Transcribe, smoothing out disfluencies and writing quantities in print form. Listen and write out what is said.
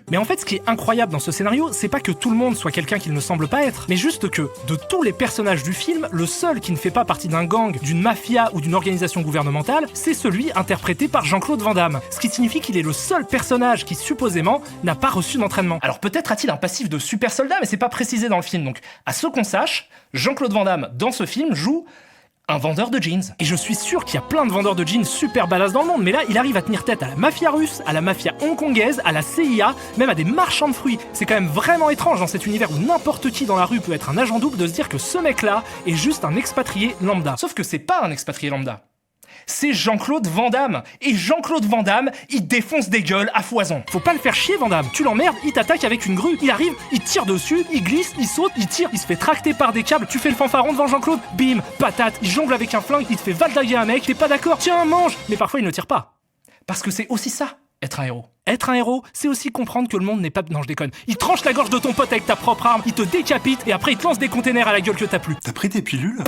Mais en fait, ce qui est incroyable dans ce scénario, c'est pas que tout le monde soit quelqu'un qu'il ne semble pas être, mais juste que, de tous les personnages du film, le seul qui ne fait pas partie d'un gang, d'une mafia ou d'une organisation gouvernementale, c'est celui interprété par Jean-Claude Van Damme. Ce qui signifie qu'il est le seul personnage qui, supposément, n'a pas reçu d'entraînement. Alors peut-être a-t-il un passif de super soldat, mais c'est pas précisé dans le film, donc à ce qu'on sache, Jean-Claude Van Damme, dans ce film, joue un vendeur de jeans. Et je suis sûr qu'il y a plein de vendeurs de jeans super badass dans le monde, mais là, il arrive à tenir tête à la mafia russe, à la mafia hongkongaise, à la CIA, même à des marchands de fruits. C'est quand même vraiment étrange dans cet univers où n'importe qui dans la rue peut être un agent double de se dire que ce mec-là est juste un expatrié lambda. Sauf que c'est pas un expatrié lambda. C'est Jean-Claude Van Damme. Et Jean-Claude Van Damme, il défonce des gueules à foison. Faut pas le faire chier, Van Damme. Tu l'emmerdes, il t'attaque avec une grue. Il arrive, il tire dessus, il glisse, il saute, il tire, il se fait tracter par des câbles. Tu fais le fanfaron devant Jean-Claude, bim, patate, il jongle avec un flingue, il te fait valdaguer un mec, t'es pas d'accord, tiens, mange. Mais parfois, il ne tire pas. Parce que c'est aussi ça, être un héros. Être un héros, c'est aussi comprendre que le monde n'est pas... Non, je déconne. Il tranche la gorge de ton pote avec ta propre arme, il te décapite, et après il te lance des containers à la gueule que t'as plus. T'as pris tes pilules ?